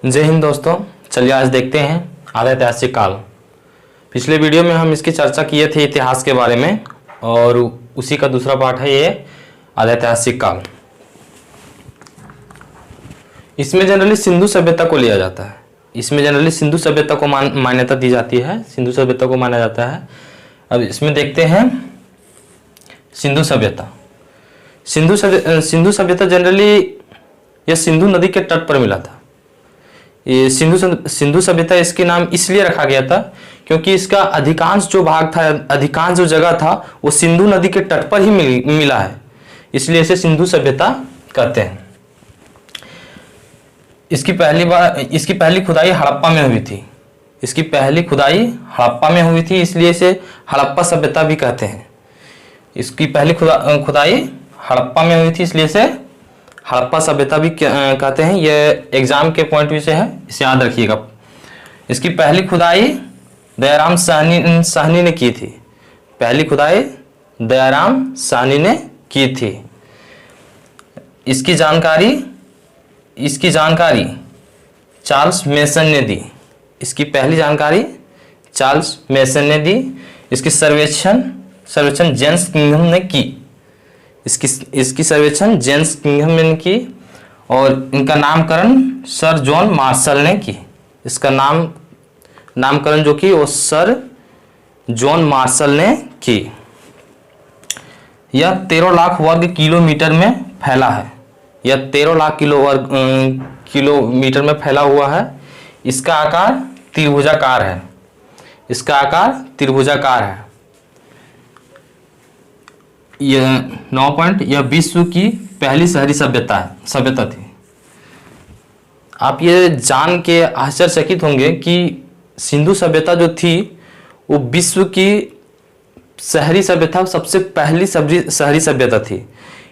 जय हिंद दोस्तों। चलिए आज देखते हैं आधा ऐतिहासिक काल। पिछले वीडियो में हम इसकी चर्चा किए थे इतिहास के बारे में, और उसी का दूसरा पार्ट है ये आधा ऐतिहासिक काल। इसमें जनरली सिंधु सभ्यता को लिया जाता है। इसमें जनरली सिंधु सभ्यता को मान्यता दी जाती है, सिंधु सभ्यता को माना जाता है। अब इसमें देखते हैं सिंधु सभ्यता। सिंधु सभ्यता जनरली यह सिंधु नदी के तट पर मिला था। ये सिंधु सभ्यता इसके नाम इसलिए रखा गया था क्योंकि इसका अधिकांश जो भाग था, अधिकांश जो जगह था वो सिंधु नदी के तट पर ही मिला है, इसलिए इसे सिंधु सभ्यता कहते हैं। इसकी पहली खुदाई हड़प्पा में हुई थी। इसकी पहली खुदाई हड़प्पा में हुई थी, इसलिए इसे हड़प्पा सभ्यता भी कहते हैं। इसकी पहली खुदाई हड़प्पा में हुई थी, इसलिए इसे हड़प्पा सभ्यता भी कहते हैं। यह एग्जाम के पॉइंट व्यू से है, इसे याद रखिएगा। इसकी पहली खुदाई दयाराम साहनी ने की थी। पहली खुदाई दयाराम साहनी ने की थी। इसकी जानकारी चार्ल्स मेसन ने दी। इसकी पहली जानकारी चार्ल्स मेसन ने दी। इसकी सर्वेक्षण जेम्स किंघम ने की। इसकी सर्वेक्षण जेम्स किंघम ने की, और इनका नामकरण सर जॉन मार्शल ने की। इसका नामकरण जो की वो सर जॉन मार्शल ने की। यह 13 लाख वर्ग किलोमीटर में फैला है। यह 13 लाख किलोमीटर में फैला हुआ है। इसका आकार त्रिभुजाकार है। इसका आकार त्रिभुजाकार है। यह 9 पॉइंट, यह विश्व की पहली शहरी सभ्यता थी। आप ये जान के आश्चर्यचकित होंगे कि सिंधु सभ्यता जो थी वो विश्व की शहरी सभ्यता, सबसे पहली शहरी सभ्यता थी।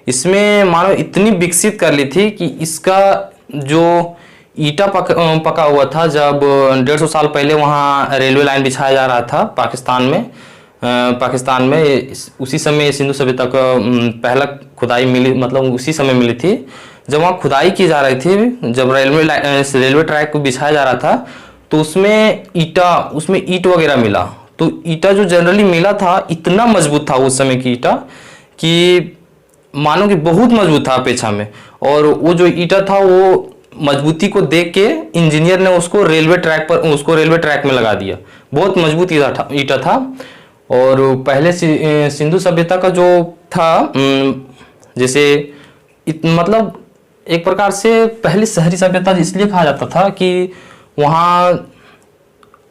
इसमें मानो इतनी विकसित कर ली थी कि इसका जो ईटा पका हुआ था, जब 150 साल पहले वहाँ रेलवे लाइन बिछाया जा रहा था पाकिस्तान में, उसी समय सिंधु सभ्यता का पहला खुदाई मिली, मतलब उसी समय मिली थी जब वहाँ खुदाई की जा रही थी। जब रेलवे ट्रैक को बिछाया जा रहा था तो उसमें ईट वगैरह मिला। तो ईटा जो जनरली मिला था इतना मजबूत था उस समय की ईटा कि मानो कि बहुत मजबूत था अपेक्षा में। और वो जो ईटा था वो मजबूती को देख के इंजीनियर ने उसको रेलवे ट्रैक में लगा दिया। बहुत मजबूत ईटा था। और पहले सिंधु सभ्यता का जो था, जैसे मतलब एक प्रकार से पहली शहरी सभ्यता इसलिए कहा जाता था कि वहाँ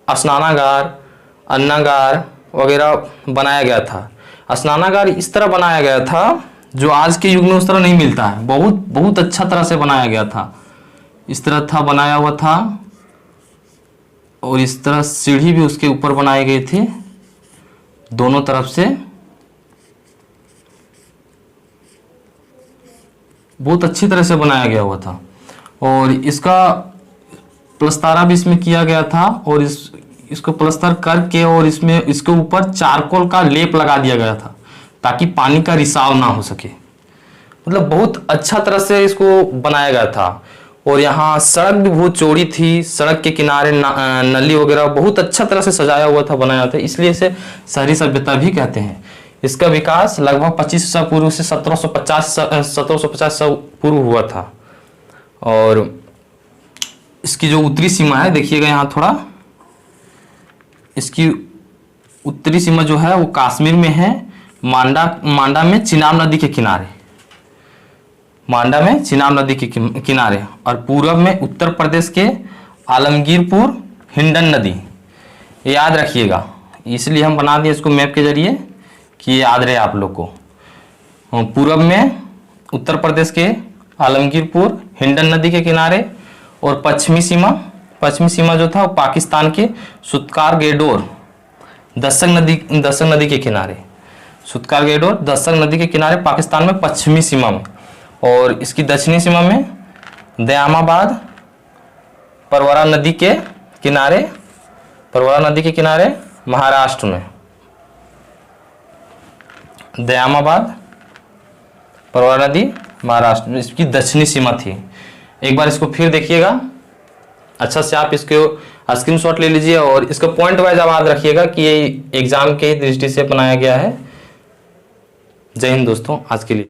स्नानागार, अन्नागार वगैरह बनाया गया था। स्नानागार इस तरह बनाया गया था जो आज के युग में उस तरह नहीं मिलता है। बहुत अच्छा तरह से बनाया गया था। इस तरह था बनाया हुआ था, और इस तरह सीढ़ी भी उसके ऊपर बनाई गई थी दोनों तरफ से। बहुत अच्छी तरह से बनाया गया हुआ था, और इसका प्लस्तारा भी इसमें किया गया था। और इसको प्लस्तर करके और इसके ऊपर चारकोल का लेप लगा दिया गया था ताकि पानी का रिसाव ना हो सके। मतलब बहुत अच्छा तरह से इसको बनाया गया था। और यहाँ सड़क भी बहुत चौड़ी थी। सड़क के किनारे नली वगैरह बहुत अच्छा तरह से सजाया हुआ था, बनाया था, इसलिए इसे शहरी सभ्यता भी कहते हैं। इसका विकास लगभग 2500 पूर्व से 1750 पूर्व हुआ था। और इसकी जो उत्तरी सीमा है, देखिएगा यहाँ थोड़ा, इसकी उत्तरी सीमा जो है वो कश्मीर में है, मांडा में चिनाब नदी के किनारे, और पूर्व में उत्तर प्रदेश के आलमगीरपुर हिंडन नदी। याद रखिएगा, इसलिए हम बना दिए इसको मैप के जरिए कि याद रहे आप लोग को। पूर्व में उत्तर प्रदेश के आलमगीरपुर हिंडन नदी के किनारे, और पश्चिमी सीमा जो था वो पाकिस्तान के सुत्कार गेडोर दशक नदी के किनारे, पाकिस्तान में पश्चिमी सीमा में। और इसकी दक्षिणी सीमा में दयामाबाद परवरा नदी के किनारे महाराष्ट्र में। दयामाबाद परवरा नदी महाराष्ट्र में इसकी दक्षिणी सीमा थी। एक बार इसको फिर देखिएगा, अच्छा से आप इसको स्क्रीनशॉट ले लीजिए और इसका पॉइंट वाइज आप याद रखिएगा कि ये एग्जाम के दृष्टि से बनाया गया है। जय हिंद दोस्तों, आज के लिए।